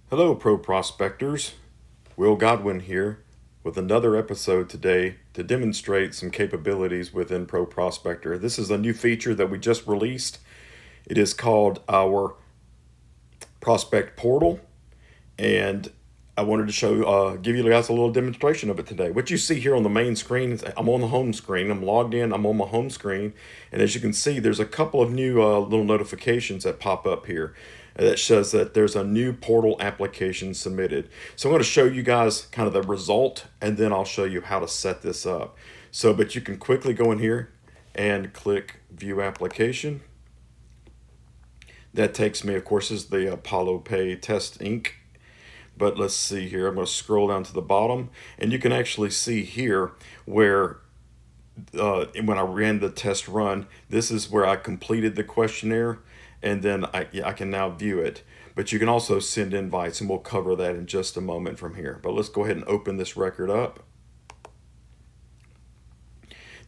Hello, ProProspectors. Will Godwin here with another episode today to demonstrate some capabilities within ProProspector. This is a new feature that we just released. It is called our Prospect Portal, and I wanted to give you guys a little demonstration of it today. What you see here on the main screen is I'm on the home screen. I'm logged in. I'm on my home screen, and as you can see, there's a couple of new little notifications that pop up here that says that there's a new portal application submitted. So I'm going to show you guys kind of the result, and then I'll show you how to set this up. But you can quickly go in here and click View Application. That takes me, of course, is the Apollo Pay Test Inc. But let's see here. I'm going to scroll down to the bottom, and you can actually see here where when I ran the test run, this is where I completed the questionnaire, and then I can now view it. But you can also send invites, and we'll cover that in just a moment from here. But let's go ahead and open this record up.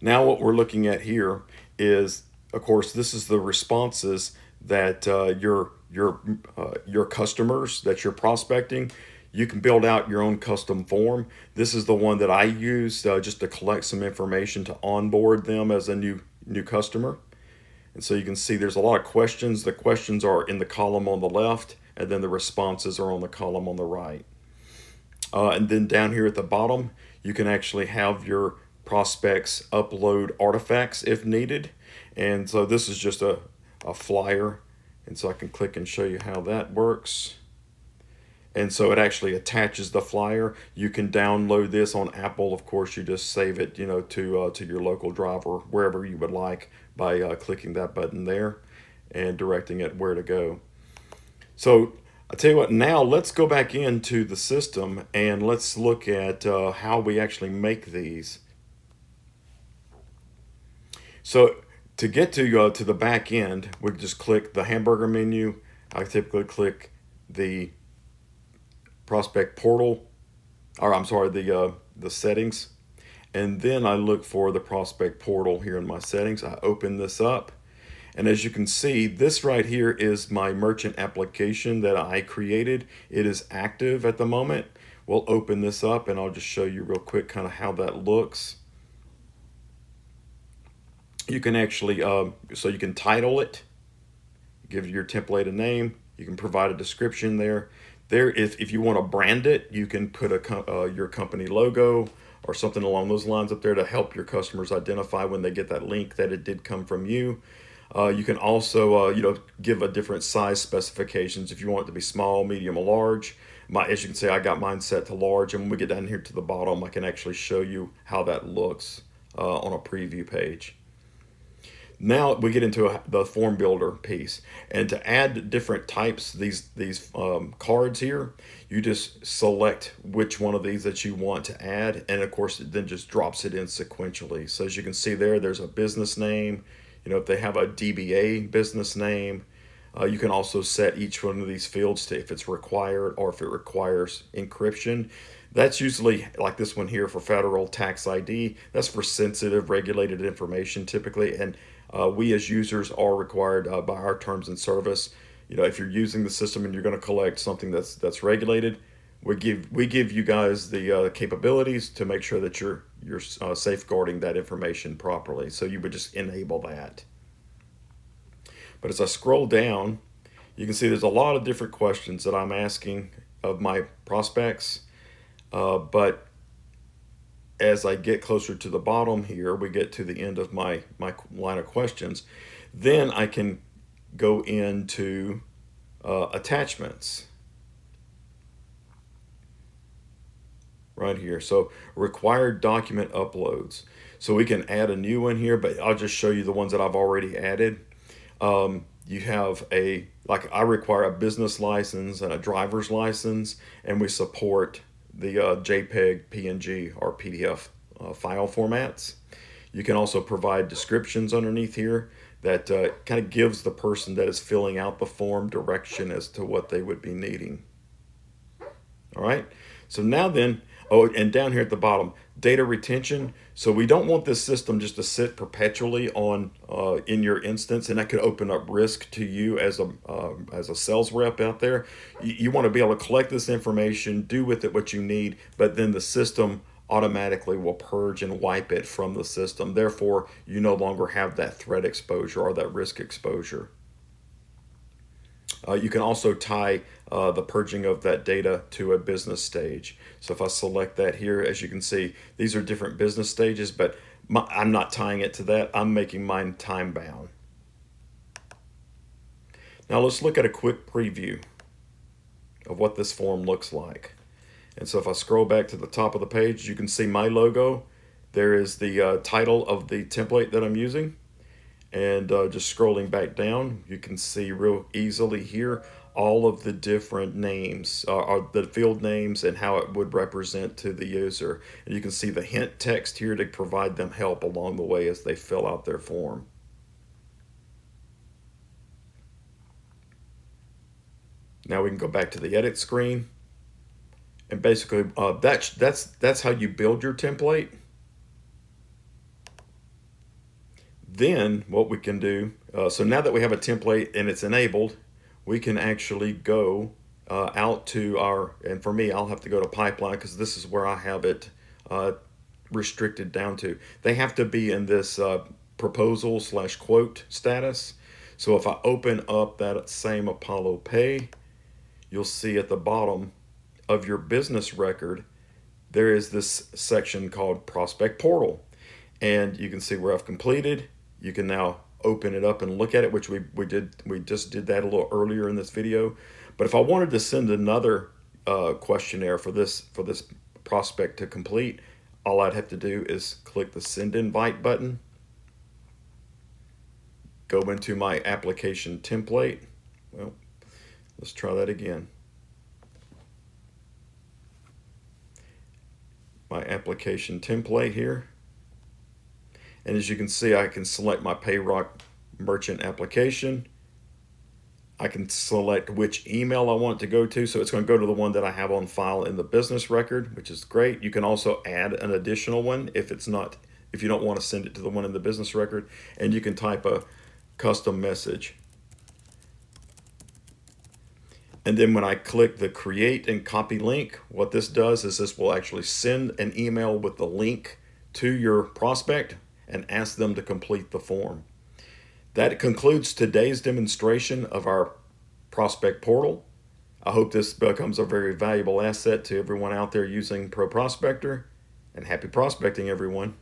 Now what we're looking at here is, of course, this is the responses that your customers that you're prospecting. You can build out your own custom form. This is the one that I used just to collect some information to onboard them as a new customer. And so you can see there's a lot of questions. The questions are in the column on the left, and then the responses are on the column on the right. And then down here at the bottom, you can actually have your prospects upload artifacts if needed. And so this is just a flyer, and so I can click and show you how that works. And so it actually attaches the flyer. You can download this on Apple. Of course, you just save it, to your local drive or wherever you would like by clicking that button there and directing it where to go. So I tell you what, now let's go back into the system and let's look at how we actually make these. So to get to the back end, we just click the hamburger menu. I typically click the prospect portal, or I'm sorry, the settings, and then I look for the prospect portal here in my settings. I open this up, and as you can see, this right here is my merchant application that I created. It is active at the moment. We'll open this up, and I'll just show you real quick kind of how that looks. You can actually, so you can title it, give your template a name, you can provide a description there. If you want to brand it, you can put your company logo or something along those lines up there to help your customers identify when they get that link that it did come from you. You can also, give a different size specifications if you want it to be small, medium, or large. As you can see, I got mine set to large, and when we get down here to the bottom, I can actually show you how that looks on a preview page. Now we get into the form builder piece, and to add different types, these cards here, you just select which one of these that you want to add, and of course it then just drops it in sequentially. So as you can see there's a business name. If they have a DBA business name, you can also set each one of these fields to if it's required or if it requires encryption. That's usually like this one here for federal tax ID. That's for sensitive regulated information typically, and we as users are required by our terms and service. If you're using the system and you're going to collect something that's regulated, we give you guys the capabilities to make sure that you're safeguarding that information properly. So you would just enable that. But as I scroll down, you can see there's a lot of different questions that I'm asking of my prospects. But as I get closer to the bottom here, we get to the end of my line of questions. Then I can go into attachments right here. So required document uploads. So we can add a new one here, but I'll just show you the ones that I've already added. You have I require a business license and a driver's license, and we support the JPEG, PNG, or PDF file formats. You can also provide descriptions underneath here that kind of gives the person that is filling out the form direction as to what they would be needing. All right, so now then Oh, and down here at the bottom, data retention. So we don't want this system just to sit perpetually on in your instance, and that could open up risk to you as a sales rep out there. You want to be able to collect this information, do with it what you need, but then the system automatically will purge and wipe it from the system. Therefore, you no longer have that threat exposure or that risk exposure. You can also tie the purging of that data to a business stage. So if I select that here, as you can see, these are different business stages, but I'm not tying it to that. I'm making mine time bound. Now let's look at a quick preview of what this form looks like. And so if I scroll back to the top of the page, you can see my logo. There is the title of the template that I'm using. And just scrolling back down, you can see real easily here all of the different names, are the field names and how it would represent to the user. And you can see the hint text here to provide them help along the way as they fill out their form. Now we can go back to the edit screen. And basically that's how you build your template. Then what we can do, so now that we have a template and it's enabled, we can actually go out to our, and for me, I'll have to go to pipeline because this is where I have it restricted down to. They have to be in this proposal/quote status. So if I open up that same Apollo Pay, you'll see at the bottom of your business record, there is this section called Prospect Portal. And you can see where I've completed. You can now open it up and look at it, which we just did that a little earlier in this video. But if I wanted to send another questionnaire for this prospect to complete, all I'd have to do is click the Send Invite button, go into my application template. Well, let's try that again. My application template here. And as you can see, I can select my PayRock merchant application. I can select which email I want it to go to. So it's going to go to the one that I have on file in the business record, which is great. You can also add an additional one if you don't want to send it to the one in the business record. And you can type a custom message. And then when I click the create and copy link, what this does is this will actually send an email with the link to your prospect and ask them to complete the form. That concludes today's demonstration of our prospect portal. I hope this becomes a very valuable asset to everyone out there using ProProspector, and happy prospecting, everyone.